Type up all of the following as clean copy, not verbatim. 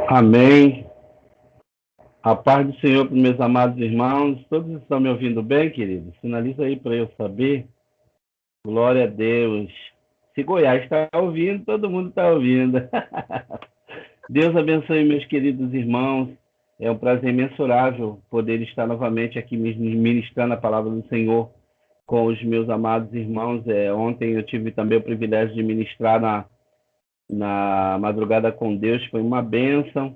Amém. A paz do Senhor para os meus amados irmãos. Todos estão me ouvindo bem, queridos? Sinaliza aí para eu saber. Glória a Deus. Se Goiás está ouvindo, todo mundo está ouvindo. Deus abençoe meus queridos irmãos. É um prazer imensurável poder estar novamente aqui ministrando a palavra do Senhor com os meus amados irmãos. Ontem eu tive também o privilégio de ministrar na madrugada com Deus. Foi uma bênção.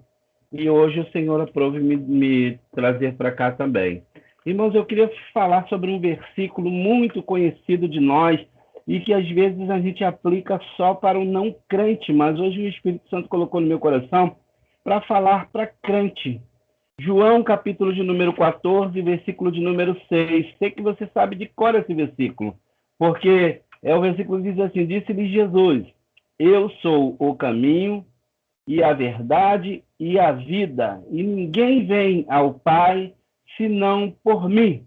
E hoje o Senhor aprove me trazer para cá também. Irmãos, eu queria falar sobre um versículo muito conhecido de nós e que às vezes a gente aplica só para o não crente, mas hoje o Espírito Santo colocou no meu coração para falar para crente. João, capítulo de número 14, versículo de número 6. Sei que você sabe de cor esse versículo, porque o versículo diz assim: disse-lhe Jesus, eu sou o caminho e a verdade e a vida, e ninguém vem ao Pai senão por mim.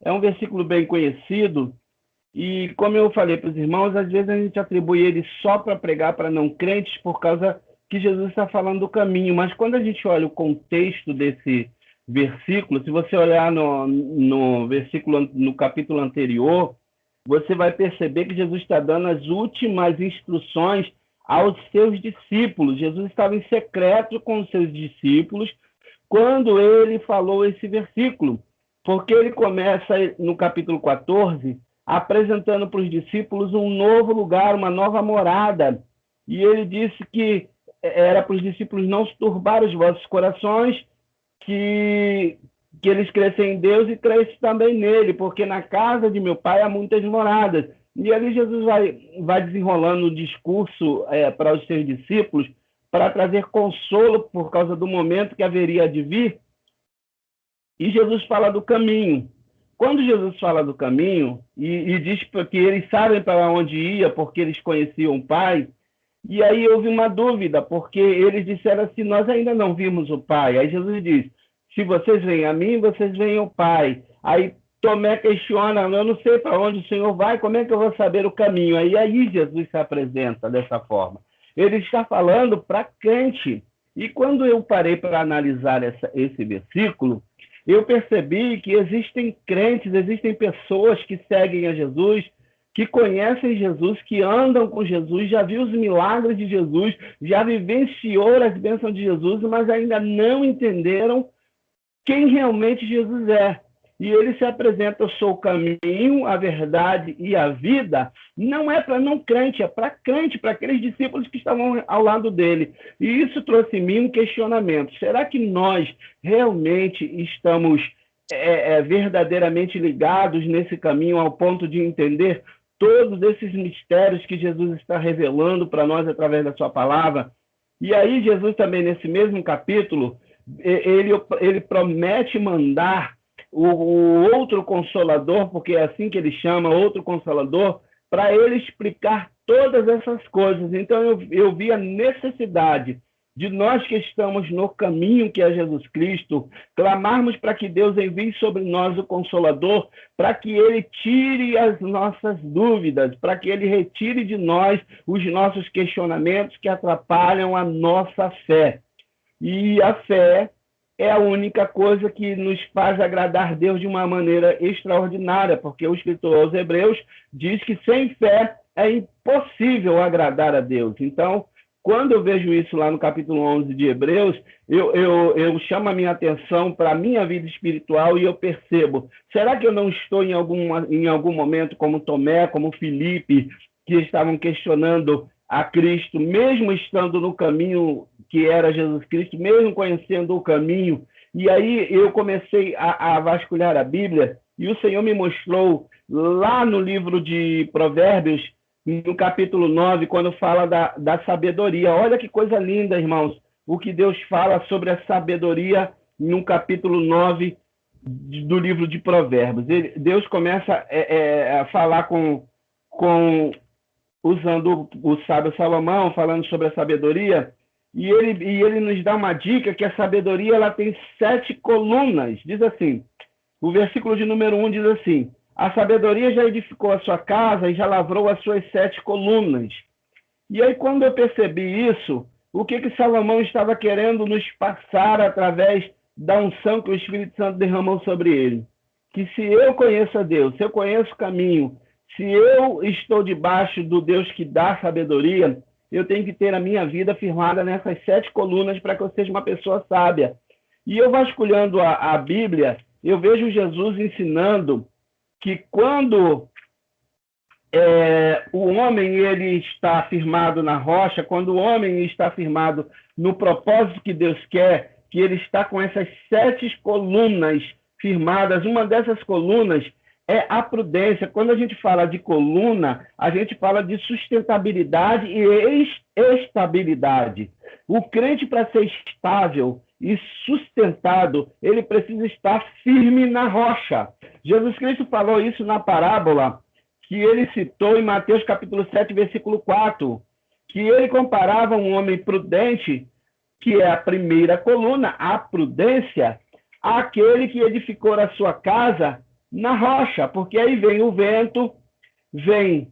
É um versículo bem conhecido, e como eu falei para os irmãos, às vezes a gente atribui ele só para pregar para não crentes, por causa que Jesus está falando do caminho, mas quando a gente olha o contexto desse versículo, se você olhar no versículo, no capítulo anterior, você vai perceber que Jesus está dando as últimas instruções aos seus discípulos. Jesus estava em secreto com os seus discípulos quando ele falou esse versículo, porque ele começa no capítulo 14 apresentando para os discípulos um novo lugar, uma nova morada, e ele disse que era para os discípulos não se turbar os vossos corações, que eles crescem em Deus e crescem também nele, porque na casa de meu pai há muitas moradas. E ali Jesus vai desenrolando o discurso para os seus discípulos, para trazer consolo por causa do momento que haveria de vir. E Jesus fala do caminho. Quando Jesus fala do caminho, e diz que eles sabem para onde ia, porque eles conheciam o Pai, e aí houve uma dúvida, porque eles disseram assim, nós ainda não vimos o Pai. Aí Jesus diz, se vocês vêm a mim, vocês vêm ao Pai. Aí Tomé questiona, eu não sei para onde o Senhor vai, como é que eu vou saber o caminho? Aí Jesus se apresenta dessa forma. Ele está falando para crente. E quando eu parei para analisar esse versículo, eu percebi que existem crentes, existem pessoas que seguem a Jesus, que conhecem Jesus, que andam com Jesus, já viu os milagres de Jesus, já vivenciou as bênçãos de Jesus, mas ainda não entenderam quem realmente Jesus é. E ele se apresenta, eu sou o caminho, a verdade e a vida, não é para não crente, é para crente, para aqueles discípulos que estavam ao lado dele. E isso trouxe em mim um questionamento. Será que nós realmente estamos verdadeiramente ligados nesse caminho ao ponto de entender todos esses mistérios que Jesus está revelando para nós através da sua palavra? E aí Jesus também, nesse mesmo capítulo, ele promete mandar o outro Consolador, porque é assim que ele chama, outro Consolador, para ele explicar todas essas coisas. Então eu vi a necessidade de nós que estamos no caminho que é Jesus Cristo, clamarmos para que Deus envie sobre nós o Consolador, para que ele tire as nossas dúvidas, para que ele retire de nós os nossos questionamentos que atrapalham a nossa fé. E a fé é a única coisa que nos faz agradar Deus de uma maneira extraordinária, porque o escritor aos Hebreus diz que sem fé é impossível agradar a Deus. Então, quando eu vejo isso lá no capítulo 11 de Hebreus, eu chamo a minha atenção para a minha vida espiritual e eu percebo, será que eu não estou em algum momento como Tomé, como Filipe, que estavam questionando a Cristo, mesmo estando no caminho que era Jesus Cristo, mesmo conhecendo o caminho? E aí eu comecei a vasculhar a Bíblia e o Senhor me mostrou lá no livro de Provérbios, no capítulo 9, quando fala da sabedoria. Olha que coisa linda, irmãos, o que Deus fala sobre a sabedoria no capítulo 9 do livro de Provérbios. Deus começa a falar usando o sábio Salomão, falando sobre a sabedoria, e ele nos dá uma dica que a sabedoria ela tem 7 colunas. Diz assim, o versículo de número 1 diz assim, a sabedoria já edificou a sua casa e já lavrou as suas 7 colunas. E aí, quando eu percebi isso, o que Salomão estava querendo nos passar através da unção que o Espírito Santo derramou sobre ele? Que se eu conheço a Deus, se eu conheço o caminho, se eu estou debaixo do Deus que dá sabedoria, eu tenho que ter a minha vida firmada nessas 7 colunas para que eu seja uma pessoa sábia. E eu vasculhando a Bíblia, eu vejo Jesus ensinando que quando o homem ele está firmado na rocha, quando o homem está firmado no propósito que Deus quer, que ele está com essas 7 colunas firmadas. Uma dessas colunas é a prudência. Quando a gente fala de coluna, a gente fala de sustentabilidade e estabilidade. O crente, para ser estável e sustentado, ele precisa estar firme na rocha. Jesus Cristo falou isso na parábola que ele citou em Mateus capítulo 7, versículo 4, que ele comparava um homem prudente, que é a primeira coluna, a prudência, àquele que edificou a sua casa na rocha, porque aí vem o vento, vem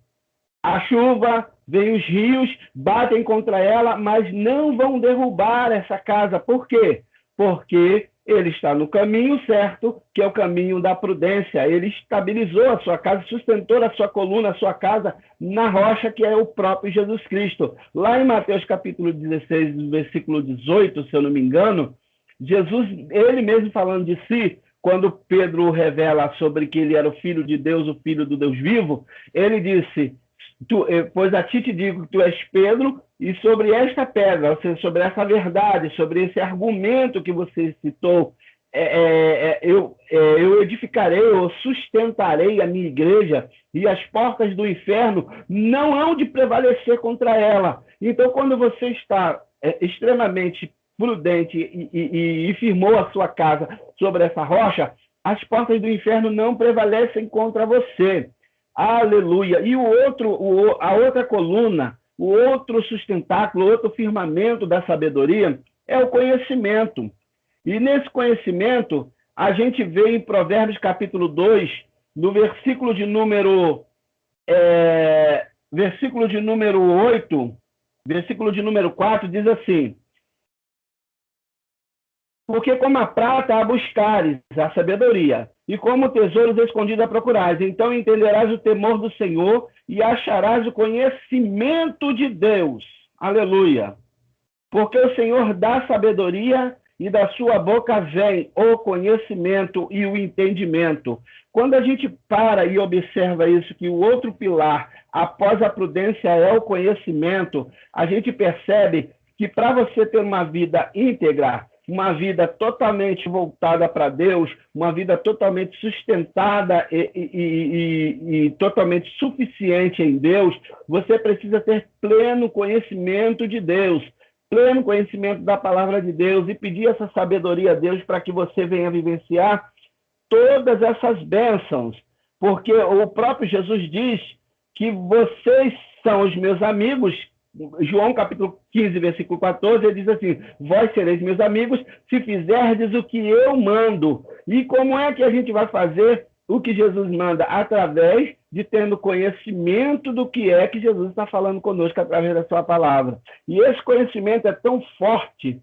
a chuva, vem os rios, batem contra ela, mas não vão derrubar essa casa. Por quê? Porque ele está no caminho certo, que é o caminho da prudência. Ele estabilizou a sua casa, sustentou a sua coluna, a sua casa na rocha, que é o próprio Jesus Cristo. Lá em Mateus capítulo 16, versículo 18, se eu não me engano, Jesus, ele mesmo falando de si, quando Pedro revela sobre que ele era o Filho de Deus, o Filho do Deus vivo, ele disse: pois a ti te digo que tu és Pedro, e sobre esta pedra, ou seja, sobre essa verdade, sobre esse argumento que você citou, eu edificarei, eu sustentarei a minha igreja, e as portas do inferno não hão de prevalecer contra ela. Então, quando você está extremamente prudente e firmou a sua casa sobre essa rocha, as portas do inferno não prevalecem contra você. Aleluia! E a outra coluna, o outro sustentáculo, o outro firmamento da sabedoria é o conhecimento. E nesse conhecimento, a gente vê em Provérbios capítulo 2, no versículo de número 8, versículo de número 4, diz assim: porque como a prata a buscares, a sabedoria, e como tesouros escondidos a procurares, então entenderás o temor do Senhor e acharás o conhecimento de Deus. Aleluia! Porque o Senhor dá sabedoria e da sua boca vem o conhecimento e o entendimento. Quando a gente para e observa isso, que o outro pilar, após a prudência, é o conhecimento, a gente percebe que para você ter uma vida íntegra, uma vida totalmente voltada para Deus, uma vida totalmente sustentada e totalmente suficiente em Deus, você precisa ter pleno conhecimento de Deus, pleno conhecimento da palavra de Deus e pedir essa sabedoria a Deus para que você venha vivenciar todas essas bênçãos, porque o próprio Jesus diz que vocês são os meus amigos. João capítulo 15, versículo 14, ele diz assim: vós sereis meus amigos se fizerdes o que eu mando. E como é que a gente vai fazer o que Jesus manda? Através de tendo conhecimento do que é que Jesus está falando conosco através da sua palavra. E esse conhecimento é tão forte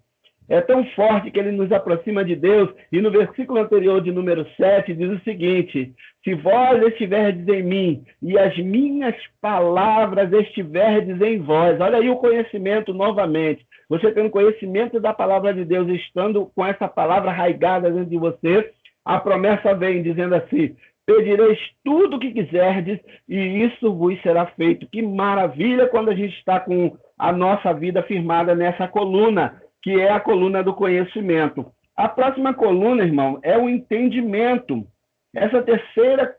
que ele nos aproxima de Deus. E no versículo anterior, de número 7, diz o seguinte: se vós estiverdes em mim e as minhas palavras estiverdes em vós. Olha aí o conhecimento novamente. Você tendo conhecimento da palavra de Deus, estando com essa palavra arraigada dentro de você, a promessa vem dizendo assim: pedireis tudo o que quiserdes e isso vos será feito. Que maravilha quando a gente está com a nossa vida firmada nessa coluna, que é a coluna do conhecimento. A próxima coluna, irmão, é o entendimento. Essa terceira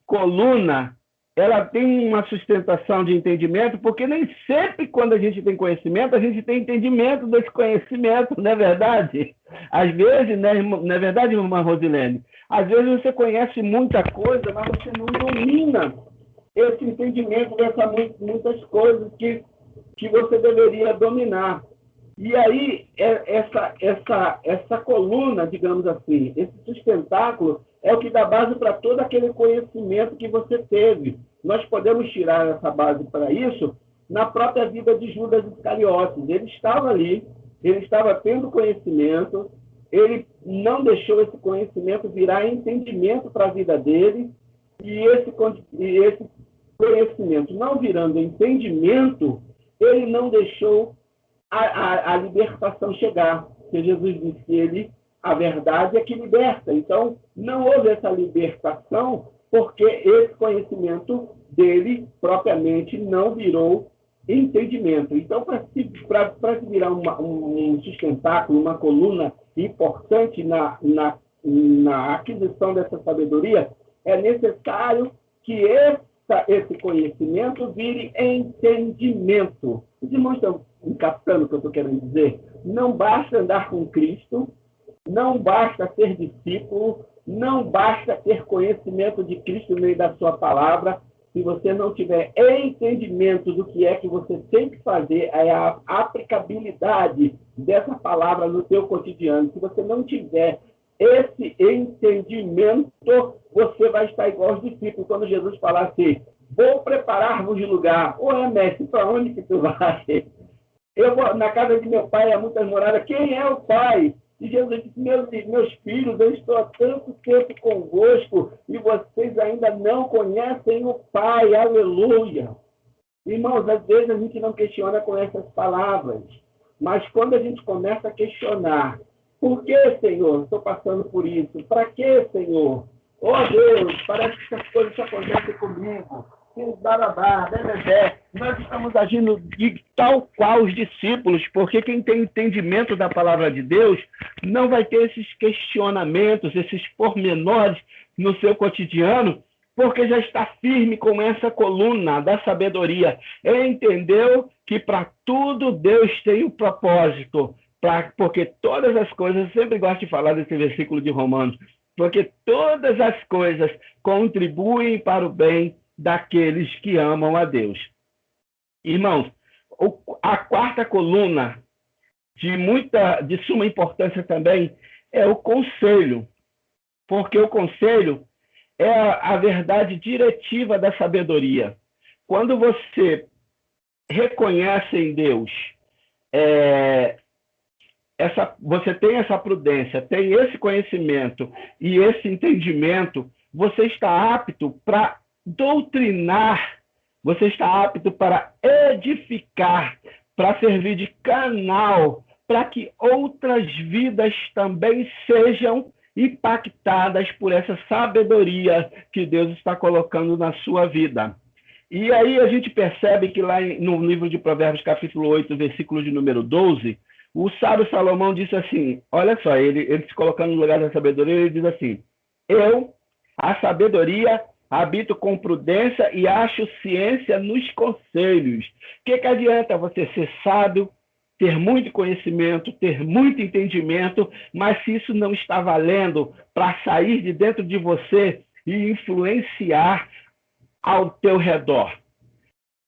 coluna, ela tem uma sustentação de entendimento, porque nem sempre quando a gente tem conhecimento, a gente tem entendimento desse conhecimento, não é verdade? Às vezes, né, não é verdade, irmã Rosilene? Às vezes você conhece muita coisa, mas você não domina esse entendimento dessas muitas coisas que você deveria dominar. E aí, essa coluna, digamos assim, esse sustentáculo, é o que dá base para todo aquele conhecimento que você teve. Nós podemos tirar essa base para isso na própria vida de Judas Iscariotes. Ele estava ali, ele estava tendo conhecimento, ele não deixou esse conhecimento virar entendimento para a vida dele, e esse conhecimento não virando entendimento, ele não deixou a libertação chegar. Porque Jesus disse que a verdade é que liberta. Então, não houve essa libertação porque esse conhecimento dele propriamente não virou entendimento. Então, para se virar um sustentáculo, uma coluna importante na aquisição dessa sabedoria, é necessário que esse conhecimento vire entendimento. Os irmãos estão captando o que eu estou querendo dizer? Não basta andar com Cristo, não basta ser discípulo, não basta ter conhecimento de Cristo no meio da sua palavra, se você não tiver entendimento do que é que você tem que fazer, é a aplicabilidade dessa palavra no seu cotidiano. Se você não tiver esse entendimento, você vai estar igual aos discípulos. Quando Jesus falar assim, vou preparar-vos de lugar. Mestre, para onde que tu vai? Eu vou na casa de meu pai, há muitas moradas. Quem é o pai? E Jesus disse, meus filhos, eu estou há tanto tempo convosco e vocês ainda não conhecem o Pai. Aleluia! Irmãos, às vezes a gente não questiona com essas palavras, mas quando a gente começa a questionar, por que, Senhor, estou passando por isso? Para que, Senhor? Oh, Deus, parece que essas coisas só acontecem comigo. Nós estamos agindo de tal qual os discípulos, porque quem tem entendimento da palavra de Deus não vai ter esses questionamentos, esses pormenores no seu cotidiano, porque já está firme com essa coluna da sabedoria. Ele entendeu que para tudo Deus tem um propósito, porque todas as coisas, eu sempre gosto de falar desse versículo de Romanos, porque todas as coisas contribuem para o bem daqueles que amam a Deus. Irmãos, a quarta coluna de suma importância também é o conselho, porque o conselho é a verdade diretiva da sabedoria. Quando você reconhece em Deus, você tem essa prudência, tem esse conhecimento e esse entendimento, você está apto para doutrinar, você está apto para edificar, para servir de canal, para que outras vidas também sejam impactadas por essa sabedoria que Deus está colocando na sua vida. E aí a gente percebe que lá no livro de Provérbios, capítulo 8, versículo de número 12, o sábio Salomão disse assim, olha só, ele se colocando no lugar da sabedoria, ele diz assim, a sabedoria, habito com prudência e acho ciência nos conselhos. O que adianta você ser sábio, ter muito conhecimento, ter muito entendimento, mas se isso não está valendo para sair de dentro de você e influenciar ao teu redor,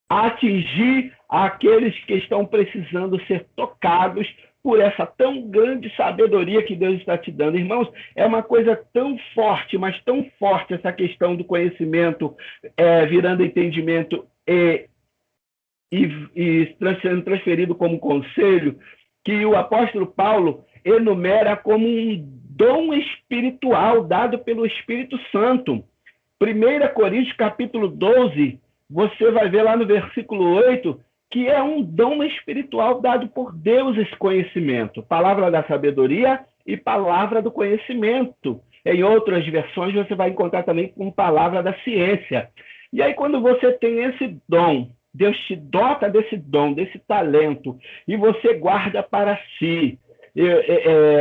atingir aqueles que estão precisando ser tocados por essa tão grande sabedoria que Deus está te dando. Irmãos, é uma coisa tão forte, mas tão forte essa questão do conhecimento virando entendimento e sendo transferido como conselho, que o apóstolo Paulo enumera como um dom espiritual dado pelo Espírito Santo. 1 Coríntios capítulo 12, você vai ver lá no versículo 8, que é um dom espiritual dado por Deus esse conhecimento. Palavra da sabedoria e palavra do conhecimento. Em outras versões você vai encontrar também com palavra da ciência. E aí quando você tem esse dom, Deus te dota desse dom, desse talento, e você guarda para si,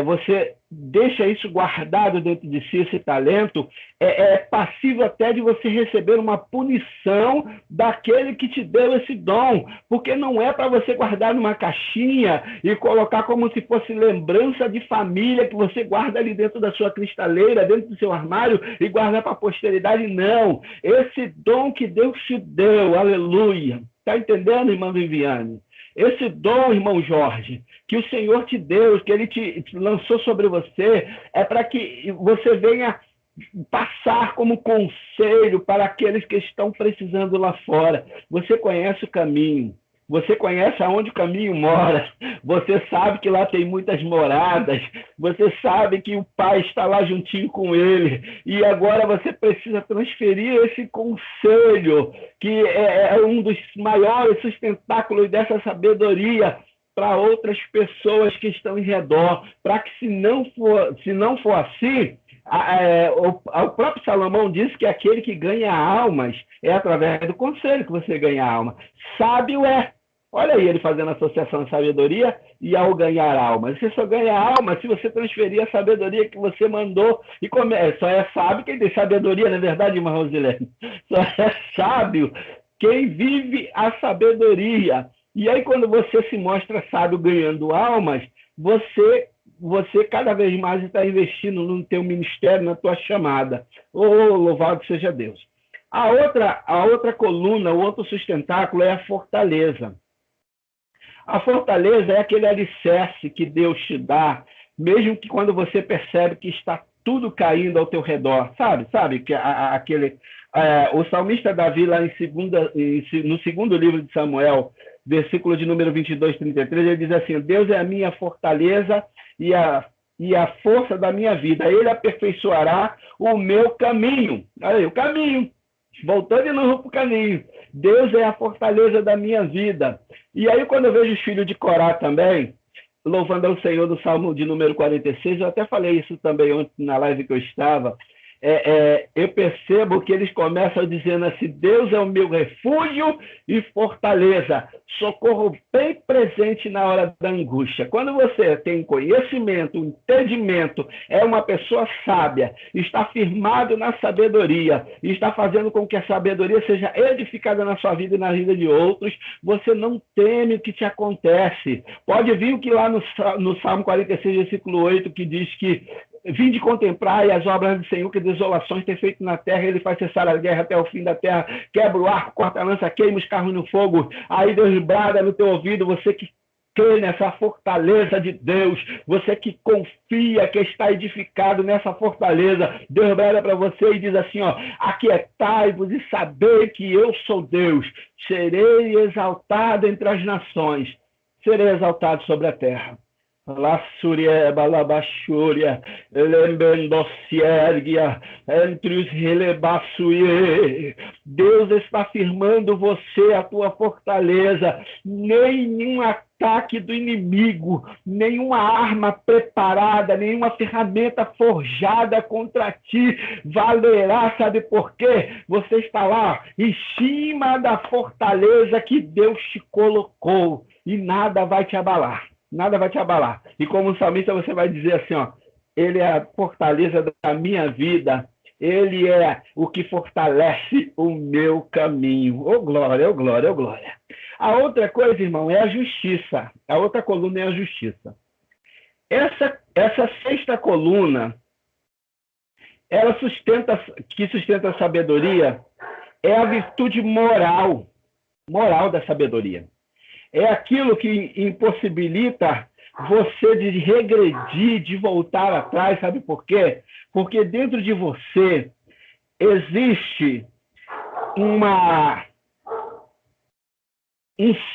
você deixa isso guardado dentro de si, esse talento, é passível até de você receber uma punição daquele que te deu esse dom, porque não é para você guardar numa caixinha e colocar como se fosse lembrança de família que você guarda ali dentro da sua cristaleira, dentro do seu armário e guarda para a posteridade, não. Esse dom que Deus te deu, aleluia. Está entendendo, irmã Viviane? Esse dom, irmão Jorge, que o Senhor te deu, que Ele te lançou sobre você, é para que você venha passar como conselho para aqueles que estão precisando lá fora. Você conhece o caminho, você conhece aonde o caminho mora, você sabe que lá tem muitas moradas, você sabe que o Pai está lá juntinho com ele, e agora você precisa transferir esse conselho, que é um dos maiores sustentáculos dessa sabedoria, para outras pessoas que estão em redor, para que se não for assim, o próprio Salomão diz que aquele que ganha almas é através do conselho que você ganha alma. Sábio é. Olha aí ele fazendo associação de sabedoria e ao ganhar almas. Você só ganha alma se você transferir a sabedoria que você mandou. E só é sábio quem tem sabedoria, não é verdade, irmã Rosilene? Só é sábio quem vive a sabedoria. E aí, quando você se mostra sábio ganhando almas, você cada vez mais está investindo no teu ministério, na tua chamada. Oh, louvado seja Deus. A outra coluna, o outro sustentáculo é a fortaleza. A fortaleza é aquele alicerce que Deus te dá, mesmo que quando você percebe que está tudo caindo ao teu redor. Sabe que o salmista Davi, lá no segundo livro de Samuel, versículo de número 22, 33, ele diz assim: Deus é a minha fortaleza e a força da minha vida. Ele aperfeiçoará o meu caminho. Olha aí, o caminho. Voltando de novo para o caminho. Deus é a fortaleza da minha vida. E aí, quando eu vejo os filhos de Corá também, louvando ao Senhor do Salmo de número 46, eu até falei isso também ontem na live que eu estava, eu percebo que eles começam dizendo assim: Deus é o meu refúgio e fortaleza, socorro bem presente na hora da angústia. Quando você tem conhecimento, entendimento, é uma pessoa sábia, está firmado na sabedoria, está fazendo com que a sabedoria seja edificada na sua vida e na vida de outros, você não teme o que te acontece. Pode vir o que lá no Salmo 46, versículo 8, que diz que vinde contemplar as obras do Senhor, que desolações tem feito na terra, ele faz cessar a guerra até o fim da terra, quebra o arco, corta a lança, queima os carros no fogo. Aí Deus brada no teu ouvido, você que crê nessa fortaleza de Deus, você que confia que está edificado nessa fortaleza, Deus brada para você e diz assim: aquietai-vos e sabei que eu sou Deus, serei exaltado entre as nações, serei exaltado sobre a terra. Lassúria, balabachúria, lembendossiergia, entre os relebassuie. Deus está firmando você, a tua fortaleza. Nenhum ataque do inimigo, nenhuma arma preparada, nenhuma ferramenta forjada contra ti valerá. Sabe por quê? Você está lá em cima da fortaleza que Deus te colocou e nada vai te abalar. Nada vai te abalar. E como salmista você vai dizer assim: ele é a fortaleza da minha vida, ele é o que fortalece o meu caminho. Oh glória, oh glória, oh glória. A outra coisa, irmão, é a justiça. A outra coluna é a justiça. Essa sexta coluna, ela sustenta a sabedoria, é a virtude moral da sabedoria. É aquilo que impossibilita você de regredir, de voltar atrás. Sabe por quê? Porque dentro de você existe um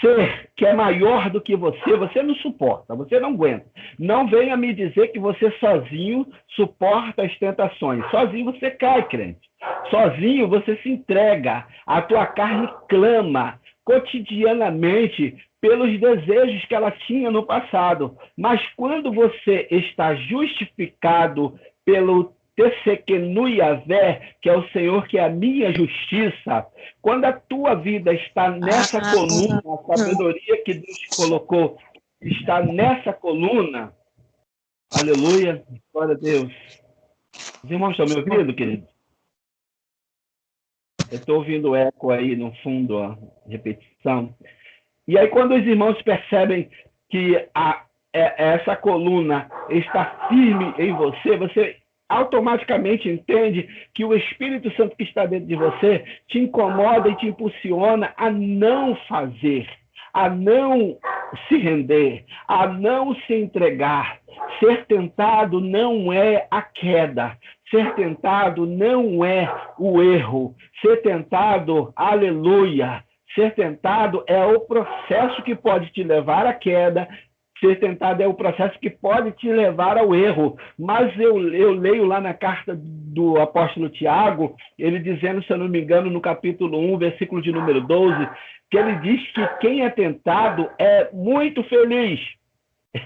ser que é maior do que você não suporta, você não aguenta. Não venha me dizer que você sozinho suporta as tentações. Sozinho você cai, crente. Sozinho você se entrega, a tua carne clama cotidianamente pelos desejos que ela tinha no passado. Mas quando você está justificado pelo Tsequenu Yavé, que é o Senhor, que é a minha justiça, quando a tua vida está nessa coluna, a sabedoria que Deus te colocou está nessa coluna, aleluia, glória a Deus. Os irmãos estão me ouvindo, querido? Eu estou ouvindo eco aí no fundo, repetição. E aí, quando os irmãos percebem que essa coluna está firme em você, você automaticamente entende que o Espírito Santo que está dentro de você te incomoda e te impulsiona a não fazer, a não se render, a não se entregar. Ser tentado não é a queda. Ser tentado não é o erro. Ser tentado, aleluia, Ser tentado é o processo que pode te levar à queda. Ser tentado é o processo que pode te levar ao erro. Mas eu leio lá na carta do apóstolo Tiago, ele dizendo, se eu não me engano, no capítulo 1, versículo de número 12, que ele diz que quem é tentado é muito feliz.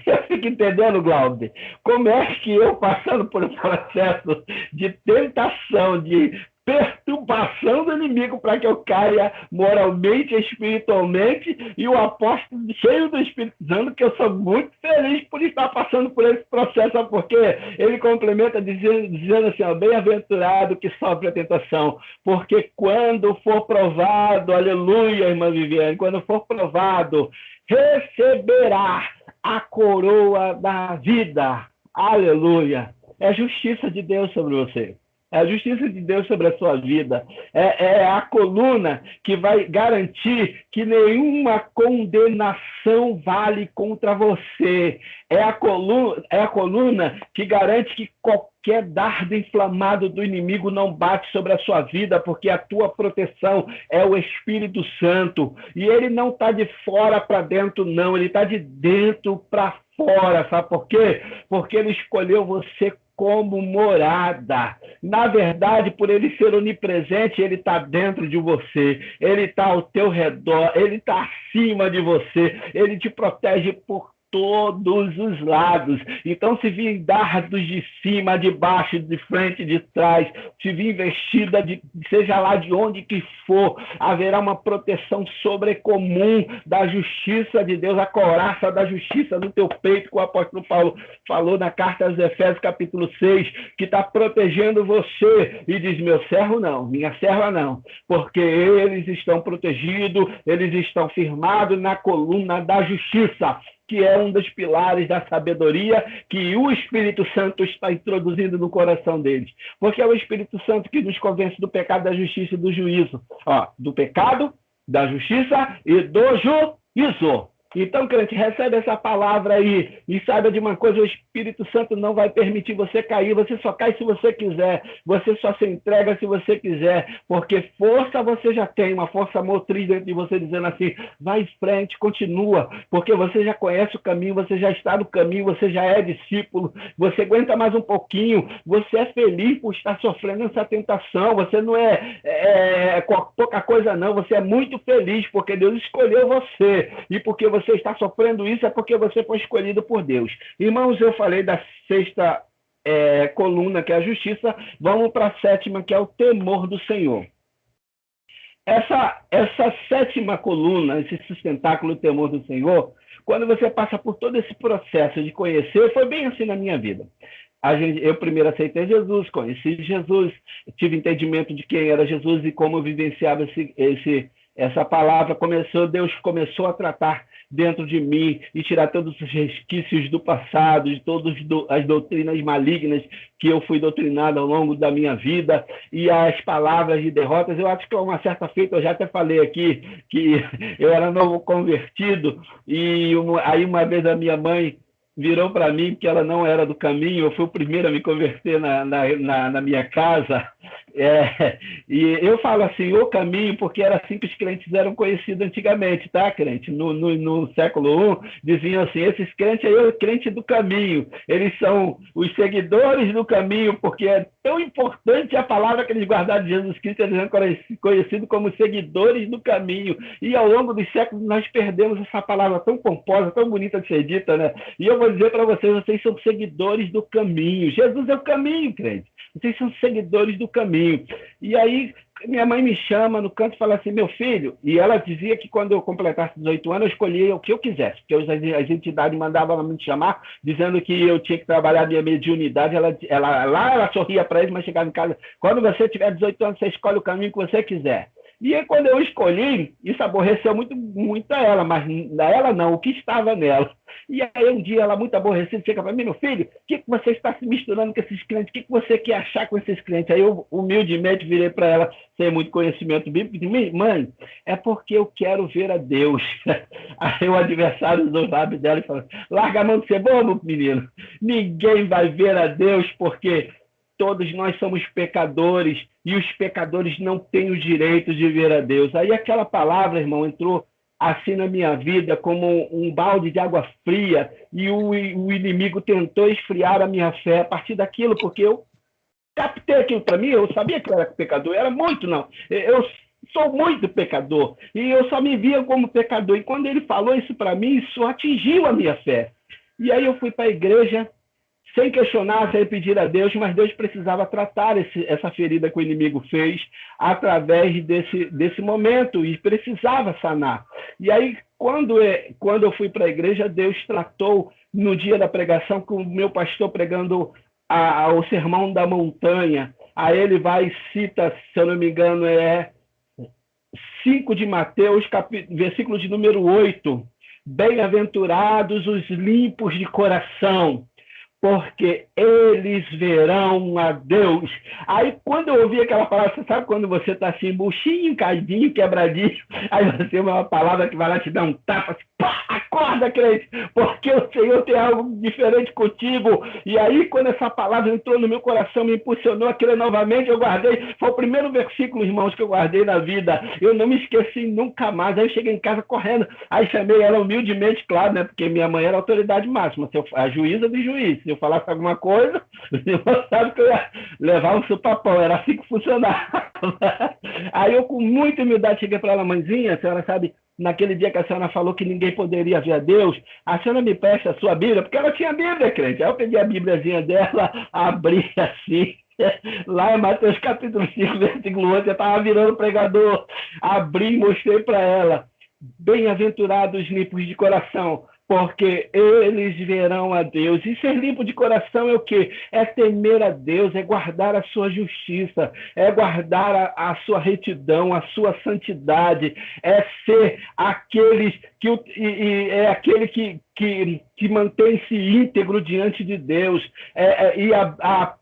Eu fico entendendo, Glauber, como é que eu, passando por um processo de tentação, de perturbação do inimigo para que eu caia moralmente e espiritualmente, e o apóstolo cheio do Espírito Santo, que eu sou muito feliz por estar passando por esse processo, porque ele complementa dizendo assim, ó, bem-aventurado que sofre a tentação, porque quando for provado, aleluia, irmã Viviane, quando for provado, receberá a coroa da vida. Aleluia. É a justiça de Deus sobre você. É a justiça de Deus sobre a sua vida. É a coluna que vai garantir que nenhuma condenação vale contra você. É a coluna que garante que qualquer dardo inflamado do inimigo não bate sobre a sua vida, porque a tua proteção é o Espírito Santo. E ele não está de fora para dentro, não. Ele está de dentro para fora. Sabe por quê? Porque ele escolheu você como morada. Na verdade, por ele ser onipresente, ele está dentro de você, ele está ao teu redor, ele está acima de você, ele te protege por todos os lados. Então, se vir dardos de cima, de baixo, de frente, de trás, se vir investida, seja lá de onde que for, haverá uma proteção sobrecomum da justiça de Deus, a couraça da justiça no teu peito, que o apóstolo Paulo falou na carta aos Efésios, capítulo 6, que está protegendo você. E diz, meu servo não, minha serva não, porque eles estão protegidos, eles estão firmados na coluna da justiça, que é um dos pilares da sabedoria que o Espírito Santo está introduzindo no coração deles. Porque é o Espírito Santo que nos convence do pecado, da justiça e do juízo. Do pecado, da justiça e do juízo. Então, crente, recebe essa palavra aí e saiba de uma coisa, o Espírito Santo não vai permitir você cair, você só cai se você quiser, você só se entrega se você quiser, porque força você já tem, uma força motriz dentro de você dizendo assim, vai em frente, continua, porque você já conhece o caminho, você já está no caminho, você já é discípulo, você aguenta mais um pouquinho, você é feliz por estar sofrendo essa tentação, você não é pouca coisa não, você é muito feliz porque Deus escolheu você, e porque você está sofrendo isso é porque você foi escolhido por Deus. Irmãos, eu falei da sexta coluna, que é a justiça, vamos para a sétima, que é o temor do Senhor. Essa sétima coluna, esse sustentáculo, o temor do Senhor, quando você passa por todo esse processo de conhecer, foi bem assim na minha vida. Eu primeiro aceitei Jesus, conheci Jesus, tive entendimento de quem era Jesus e como eu vivenciava essa palavra. Deus começou a tratar dentro de mim e tirar todos os resquícios do passado, de todas as doutrinas malignas que eu fui doutrinado ao longo da minha vida, e as palavras de derrotas. Eu acho que a uma certa feita, eu já até falei aqui, que eu era novo convertido, e aí uma vez a minha mãe virou para mim, porque ela não era do caminho, eu fui o primeiro a me converter na minha casa, e eu falo assim, o caminho, porque era assim que os crentes eram conhecidos antigamente, tá, crente? No século I, diziam assim, esses crentes aí, o crente do caminho, eles são os seguidores do caminho, porque é tão importante a palavra que eles guardaram de Jesus Cristo, eles eram conhecidos como seguidores do caminho, e ao longo dos séculos nós perdemos essa palavra tão pomposa, tão bonita de ser dita, né? E eu vou dizer para vocês são seguidores do caminho. Jesus é o caminho, crente. Vocês são seguidores do caminho. E aí, minha mãe me chama no canto e fala assim, meu filho, e ela dizia que quando eu completasse 18 anos, eu escolhia o que eu quisesse, porque as entidades mandavam me chamar, dizendo que eu tinha que trabalhar a minha mediunidade. Ela sorria para eles, mas chegava em casa, quando você tiver 18 anos, você escolhe o caminho que você quiser. E aí, quando eu escolhi, isso aborreceu muito a ela, mas a ela não, o que estava nela. E aí, um dia, ela muito aborrecida, chega para mim, meu filho, o que você está se misturando com esses crentes? O que você quer achar com esses crentes? Aí eu, humildemente, virei para ela, sem muito conhecimento bíblico, e disse, mãe, é porque eu quero ver a Deus. Aí o adversário usou os lábios dela e falou, larga a mão de ser bobo, menino. Ninguém vai ver a Deus, porque todos nós somos pecadores e os pecadores não têm o direito de ver a Deus. Aí aquela palavra, irmão, entrou assim na minha vida como um balde de água fria e o inimigo tentou esfriar a minha fé a partir daquilo, porque eu captei aquilo para mim, eu sabia que eu era pecador, era muito, não. Eu sou muito pecador e eu só me via como pecador. E quando ele falou isso para mim, isso atingiu a minha fé. E aí eu fui para a igreja, sem questionar, sem pedir a Deus, mas Deus precisava tratar essa ferida que o inimigo fez através desse momento e precisava sanar. E aí, quando eu fui para a igreja, Deus tratou no dia da pregação com o meu pastor pregando o Sermão da Montanha. Aí ele vai e cita, se eu não me engano, 5 de Mateus, versículo de número 8. Bem-aventurados os limpos de coração, porque eles verão a Deus. Aí, quando eu ouvi aquela palavra, você sabe quando você está assim, buchinho, cadinho, quebradinho, aí você vê uma palavra que vai lá te dar um tapa, assim, pá, acorda, crente, porque o Senhor tem algo diferente contigo. E aí, quando essa palavra entrou no meu coração, me impulsionou a crer novamente, eu guardei, foi o primeiro versículo, irmãos, que eu guardei na vida. Eu não me esqueci nunca mais. Aí eu cheguei em casa correndo, aí chamei ela humildemente, claro, né, porque minha mãe era a autoridade máxima, a juíza do juiz. Se eu falasse alguma coisa, você sabe que eu ia levar um supapão, era assim que funcionava. Aí eu, com muita humildade, cheguei para ela, mãezinha, a senhora sabe, naquele dia que a senhora falou que ninguém poderia ver a Deus, a senhora me presta a sua Bíblia, porque ela tinha Bíblia, crente. Aí eu peguei a Bíbliazinha dela, abri assim, lá em Mateus capítulo 5, versículo 8, eu estava virando pregador, abri e mostrei para ela, bem-aventurados limpos de coração, porque eles verão a Deus. E ser limpo de coração é o quê? É temer a Deus, é guardar a sua justiça, é guardar a sua retidão, a sua santidade, é ser aqueles é aquele que mantém-se íntegro diante de Deus.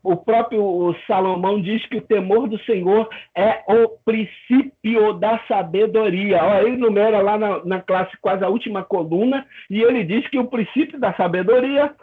O próprio Salomão diz que o temor do Senhor é o princípio da sabedoria. Olha, ele numera lá na classe quase a última coluna, e ele diz que o princípio da sabedoria,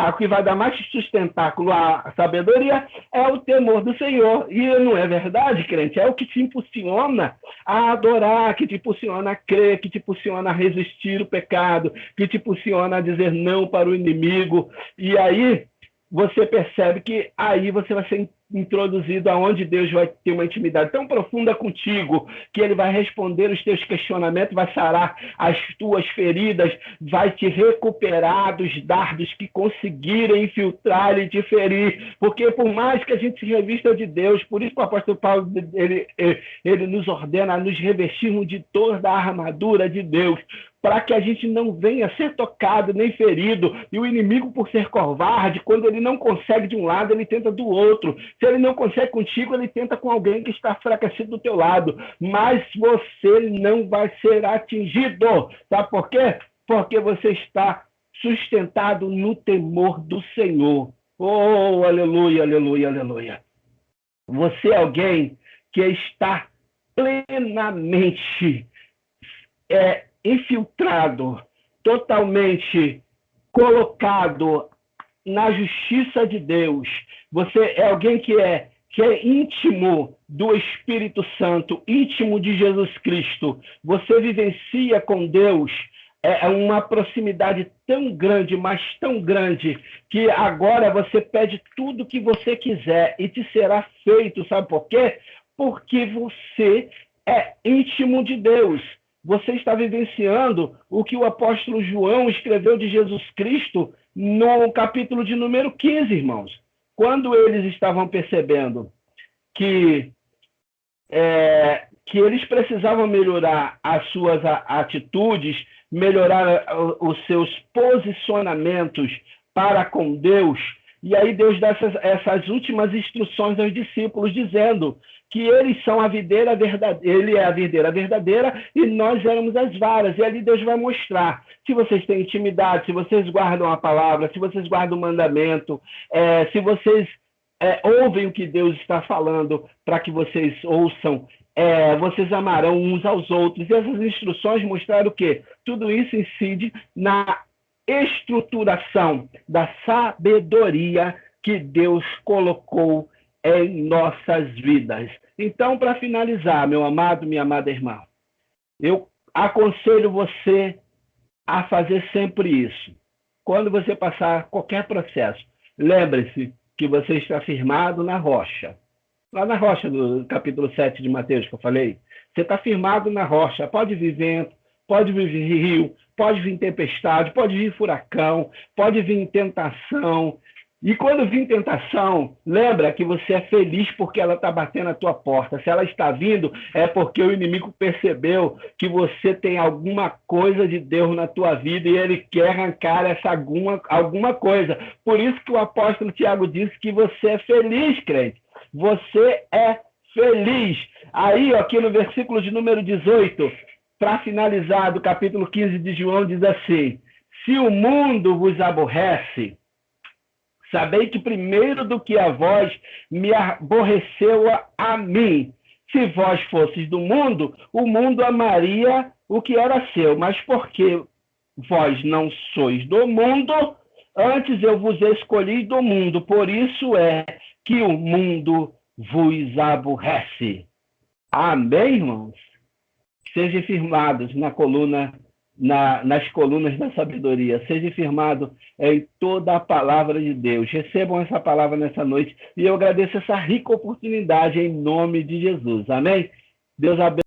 o que vai dar mais sustentáculo à sabedoria, é o temor do Senhor. E não é verdade, crente? É o que te impulsiona a adorar, que te impulsiona a crer, que te impulsiona a resistir o pecado, que te impulsiona a dizer não para o inimigo. E aí você percebe que aí você vai ser introduzido aonde Deus vai ter uma intimidade tão profunda contigo, que ele vai responder os teus questionamentos, vai sarar as tuas feridas, vai te recuperar dos dardos que conseguirem infiltrar e te ferir, porque por mais que a gente se revista de Deus, por isso que o apóstolo Paulo ele nos ordena a nos revestirmos de toda a armadura de Deus, para que a gente não venha ser tocado nem ferido. E o inimigo, por ser covarde, quando ele não consegue de um lado, ele tenta do outro. Se ele não consegue contigo, ele tenta com alguém que está enfraquecido do teu lado. Mas você não vai ser atingido. Sabe por quê? Porque você está sustentado no temor do Senhor. Oh, aleluia, aleluia, aleluia. Você é alguém que está plenamente infiltrado, totalmente colocado na justiça de Deus. Você é alguém que é íntimo do Espírito Santo, íntimo de Jesus Cristo. Você vivencia com Deus uma proximidade tão grande, mas tão grande, que agora você pede tudo o que você quiser e te será feito. Sabe por quê? Porque você é íntimo de Deus. Você está vivenciando o que o apóstolo João escreveu de Jesus Cristo no capítulo de número 15, irmãos. Quando eles estavam percebendo que eles precisavam melhorar as suas atitudes, melhorar os seus posicionamentos para com Deus, e aí Deus dá essas últimas instruções aos discípulos, dizendo que eles são a videira verdadeira, ele é a videira verdadeira e nós éramos as varas. E ali Deus vai mostrar se vocês têm intimidade, se vocês guardam a palavra, se vocês guardam o mandamento, se vocês ouvem o que Deus está falando para que vocês ouçam, vocês amarão uns aos outros. E essas instruções mostraram o quê? Tudo isso incide na estruturação da sabedoria que Deus colocou em nossas vidas. Então, para finalizar, meu amado, minha amada irmã, eu aconselho você a fazer sempre isso. Quando você passar qualquer processo, lembre-se que você está firmado na rocha. Lá na rocha do capítulo 7 de Mateus que eu falei, você está firmado na rocha. Pode vir vento, pode vir rio, pode vir tempestade, pode vir furacão, pode vir tentação. E quando vir tentação, lembra que você é feliz porque ela está batendo a tua porta. Se ela está vindo, é porque o inimigo percebeu que você tem alguma coisa de Deus na tua vida e ele quer arrancar essa alguma coisa. Por isso que o apóstolo Tiago disse que você é feliz, crente. Você é feliz. Aí, aqui no versículo de número 18, para finalizar, do capítulo 15 de João, diz assim: se o mundo vos aborrece, sabei que primeiro do que a vós me aborreceu a mim. Se vós fosseis do mundo, o mundo amaria o que era seu. Mas porque vós não sois do mundo, antes eu vos escolhi do mundo. Por isso é que o mundo vos aborrece. Amém, irmãos? Sejam firmados na coluna, nas colunas da sabedoria. Sejam firmados em toda a palavra de Deus. Recebam essa palavra nessa noite e eu agradeço essa rica oportunidade em nome de Jesus. Amém? Deus abençoe.